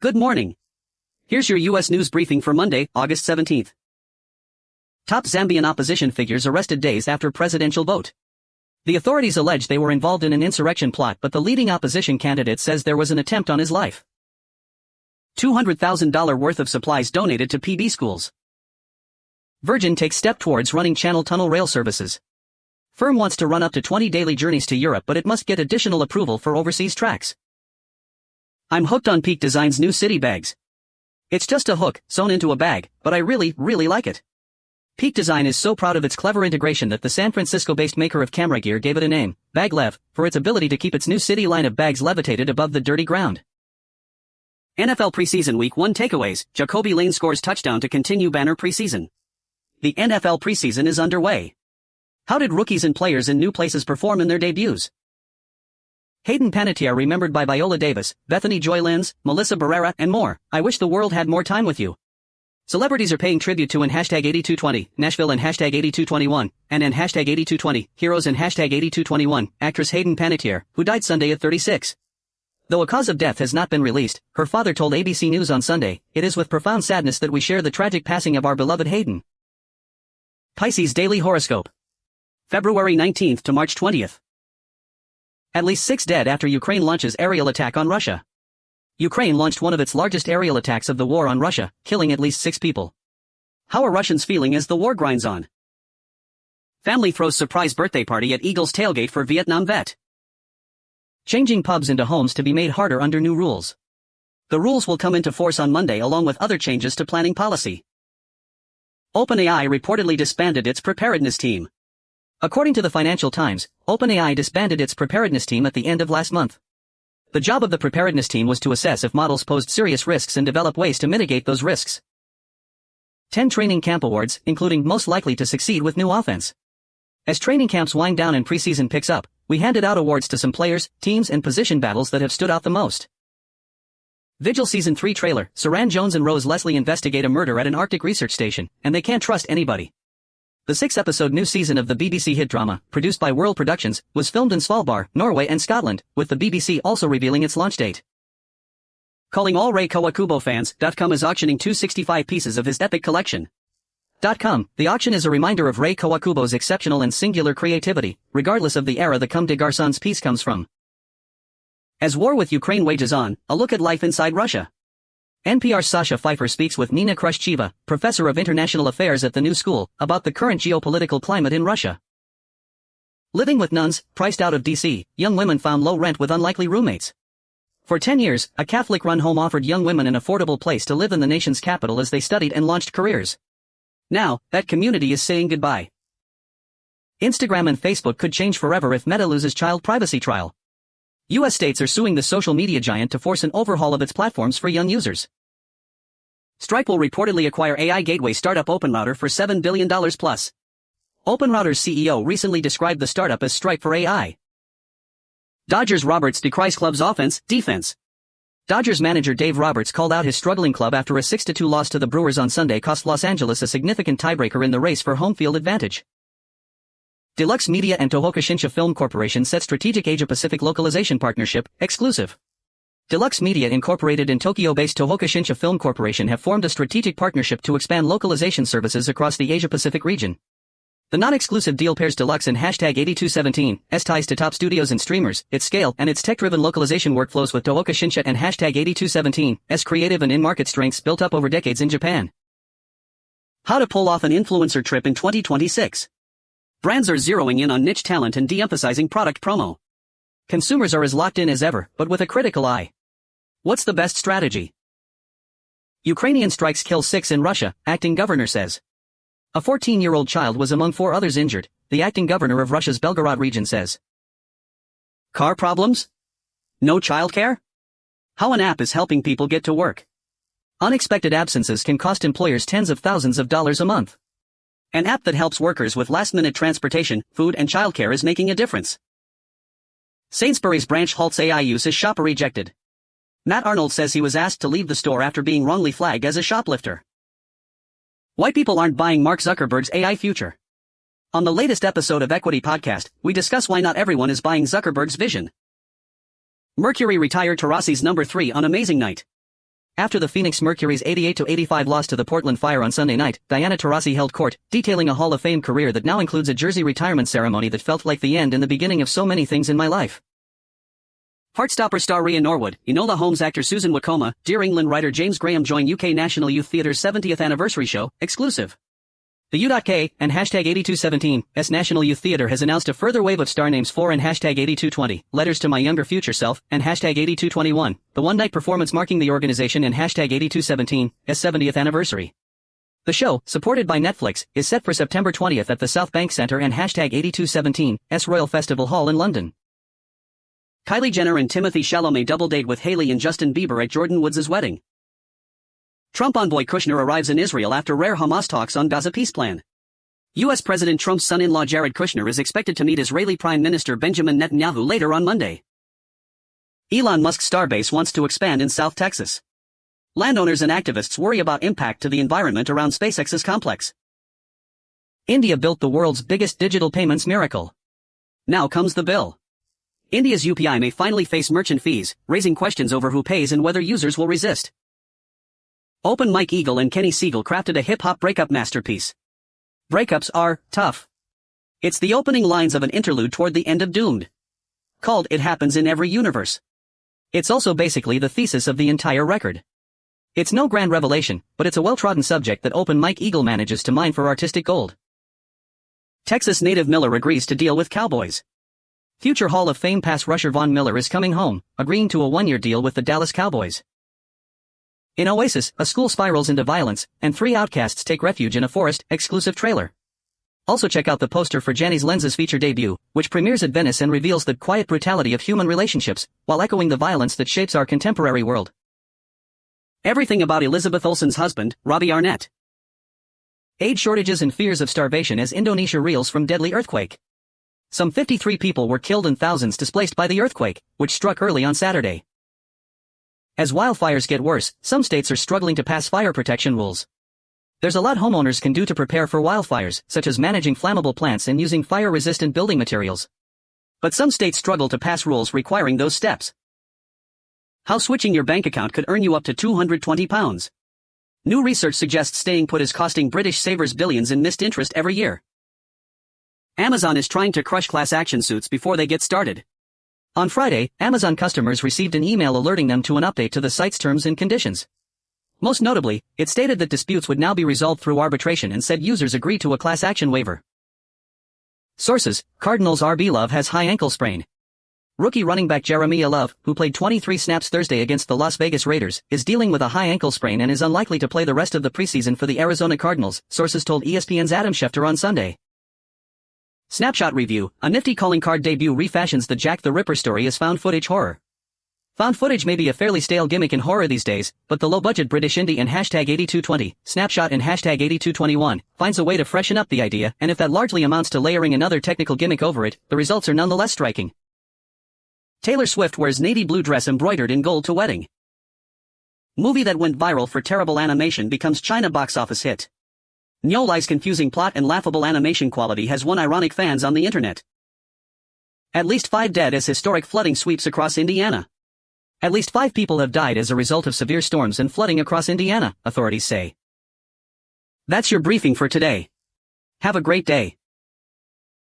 Good morning. Here's your U.S. news briefing for Monday, August 17th. Top Zambian opposition figures arrested days after presidential vote. The authorities allege they were involved in an insurrection plot, but the leading opposition candidate says there was an attempt on his life. $200,000 worth of supplies donated to PB schools. Virgin takes step towards running Channel tunnel rail services. Firm wants to run up to 20 daily journeys to Europe, but it must get additional approval for overseas tracks. I'm hooked on Peak Design's new city bags. It's just a hook, sewn into a bag, but I really like it. Peak Design is so proud of its clever integration that the San Francisco-based maker of camera gear gave it a name, Baglev, for its ability to keep its new city line of bags levitated above the dirty ground. NFL preseason week 1 takeaways: Jacoby Lane scores touchdown to continue banner preseason. The NFL preseason is underway. How did rookies and players in new places perform in their debuts? Hayden Panettiere remembered by Viola, Bethany, Lenz, Melissa Barrera, and more. I wish the world had more time with you. Celebrities are paying tribute to in #8220, Nashville and #8221, and in #8220, Heroes and #8221, actress Hayden Panettiere, who died Sunday at 36. Though a cause of death has not been released, her father told ABC News on Sunday, "It is with profound sadness that we share the tragic passing of our beloved Hayden." Pisces Daily Horoscope. February 19th to March 20th. At least 6 dead after Ukraine launches aerial attack on Russia. Ukraine launched one of its largest aerial attacks of the war on Russia, killing at least 6 people. How are Russians feeling as the war grinds on? Family throws surprise birthday party at Eagles tailgate for Vietnam vet. Changing pubs into homes to be made harder under new rules. The rules will come into force on Monday along with other changes to planning policy. OpenAI reportedly disbanded its preparedness team. According to the Financial Times, OpenAI disbanded its preparedness team at the end of last month. The job of the preparedness team was to assess if models posed serious risks and develop ways to mitigate those risks. 10 training camp awards, including most likely to succeed with new offense. As training camps wind down and preseason picks up, we handed out awards to some players, teams and position battles that have stood out the most. Vigil Season 3 trailer: Saran Jones and Rose Leslie investigate a murder at an Arctic research station, and they can't trust anybody. The 6-episode new season of the BBC hit drama, produced by World Productions, was filmed in Svalbard, Norway and Scotland, with the BBC also revealing its launch date. Calling all Rei Kawakubo fans, .com is auctioning 265 pieces of his epic collection. .com, the auction is a reminder of Rei Kawakubo's exceptional and singular creativity, regardless of the era the Comme des Garçons piece comes from. As war with Ukraine wages on, a look at life inside Russia. NPR's Sasha Pfeiffer speaks with Nina Khrushcheva, professor of international affairs at the New School, about the current geopolitical climate in Russia. Living with nuns, priced out of D.C., young women found low rent with unlikely roommates. For 10 years, a Catholic-run home offered young women an affordable place to live in the nation's capital as they studied and launched careers. Now, that community is saying goodbye. Instagram and Facebook could change forever if Meta loses child privacy trial. U.S. states are suing the social media giant to force an overhaul of its platforms for young users. Stripe will reportedly acquire AI gateway startup OpenRouter for $7 billion plus. OpenRouter's CEO recently described the startup as Stripe for AI. Dodgers Roberts decries club's defense. Dodgers manager Dave Roberts called out his struggling club after a 6-2 loss to the Brewers on Sunday cost Los Angeles a significant tiebreaker in the race for home field advantage. Deluxe Media and Tohoku Shinsha Film Corporation set strategic Asia-Pacific localization partnership, exclusive. Deluxe Media Incorporated and Tokyo-based Tohoku Shinsha Film Corporation have formed a strategic partnership to expand localization services across the Asia-Pacific region. The non-exclusive deal pairs Deluxe and #8217's ties to top studios and streamers, its scale and its tech-driven localization workflows with Tohoku Shinsha and #8217's creative and in-market strengths built up over decades in Japan. How to pull off an influencer trip in 2026. Brands are zeroing in on niche talent and de-emphasizing product promo. Consumers are as locked in as ever, but with a critical eye. What's the best strategy? Ukrainian strikes kill 6 in Russia, acting governor says. A 14-year-old child was among 4 others injured, the acting governor of Russia's Belgorod region says. Car problems? No childcare? How an app is helping people get to work. Unexpected absences can cost employers tens of thousands of dollars a month. An app that helps workers with last-minute transportation, food and childcare is making a difference. Sainsbury's branch halts AI use as shopper rejected. Matt Arnold says he was asked to leave the store after being wrongly flagged as a shoplifter. White people aren't buying Mark Zuckerberg's AI future. On the latest episode of Equity Podcast, we discuss why not everyone is buying Zuckerberg's vision. Mercury retired Tarassi's number 3 on Amazing Night. After the Phoenix Mercury's 88-85 loss to the Portland Fire on Sunday night, Diana Taurasi held court, detailing a Hall of Fame career that now includes a jersey retirement ceremony that felt like the end and the beginning of so many things in my life. Heartstopper star Rhea Norwood, Enola Holmes actor Susan Wokoma, Dear England writer James Graham join UK National Youth Theatre's 70th anniversary show, exclusive. The U.K. and #8217's National Youth Theatre has announced a further wave of star names for and #8220, Letters to My Younger Future Self, and #8221, the one-night performance marking the organization and #8217's 70th anniversary. The show, supported by Netflix, is set for September 20th at the South Bank Centre and #8217's Royal Festival Hall in London. Kylie Jenner and Timothée Chalamet double date with Hailey and Justin Bieber at Jordyn Woods' wedding. Trump envoy Kushner arrives in Israel after rare Hamas talks on Gaza peace plan. U.S. President Trump's son-in-law Jared Kushner is expected to meet Israeli Prime Minister Benjamin Netanyahu later on Monday. Elon Musk's Starbase wants to expand in South Texas. Landowners and activists worry about impact to the environment around SpaceX's complex. India built the world's biggest digital payments miracle. Now comes the bill. India's UPI may finally face merchant fees, raising questions over who pays and whether users will resist. Open Mike Eagle and Kenny Siegel crafted a hip-hop breakup masterpiece. Breakups are tough. It's the opening lines of an interlude toward the end of Doomed. Called It Happens in Every Universe. It's also basically the thesis of the entire record. It's no grand revelation, but it's a well-trodden subject that Open Mike Eagle manages to mine for artistic gold. Texas native Miller agrees to deal with Cowboys. Future Hall of Fame pass rusher Von Miller is coming home, agreeing to a one-year deal with the Dallas Cowboys. In Oasis, a school spirals into violence, and three outcasts take refuge in a forest, exclusive trailer. Also check out the poster for Janice Lenz's feature debut, which premieres at Venice and reveals the quiet brutality of human relationships, while echoing the violence that shapes our contemporary world. Everything about Elizabeth Olsen's husband, Robbie Arnett. Aid shortages and fears of starvation as Indonesia reels from deadly earthquake. Some 53 people were killed and thousands displaced by the earthquake, which struck early on Saturday. As wildfires get worse, some states are struggling to pass fire protection rules. There's a lot homeowners can do to prepare for wildfires, such as managing flammable plants and using fire-resistant building materials. But some states struggle to pass rules requiring those steps. How switching your bank account could earn you up to £220. New research suggests staying put is costing British savers billions in missed interest every year. Amazon is trying to crush class action suits before they get started. On Friday, Amazon customers received an email alerting them to an update to the site's terms and conditions. Most notably, it stated that disputes would now be resolved through arbitration and said users agreed to a class action waiver. Sources: Cardinals RB Love has high ankle sprain. Rookie running back Jeremiah Love, who played 23 snaps Thursday against the Las Vegas Raiders, is dealing with a high ankle sprain and is unlikely to play the rest of the preseason for the Arizona Cardinals, sources told ESPN's Adam Schefter on Sunday. Snapshot Review: a nifty calling card debut refashions the Jack the Ripper story as found footage horror. Found footage may be a fairly stale gimmick in horror these days, but the low-budget British indie and #8220, Snapshot and #8221, finds a way to freshen up the idea, and if that largely amounts to layering another technical gimmick over it, the results are nonetheless striking. Taylor Swift wears navy blue dress embroidered in gold to wedding. Movie that went viral for terrible animation becomes China box office hit. No Lie's confusing plot and laughable animation quality has won ironic fans on the internet. At least 5 dead as historic flooding sweeps across Indiana. At least 5 people have died as a result of severe storms and flooding across Indiana, authorities say. That's your briefing for today. Have a great day.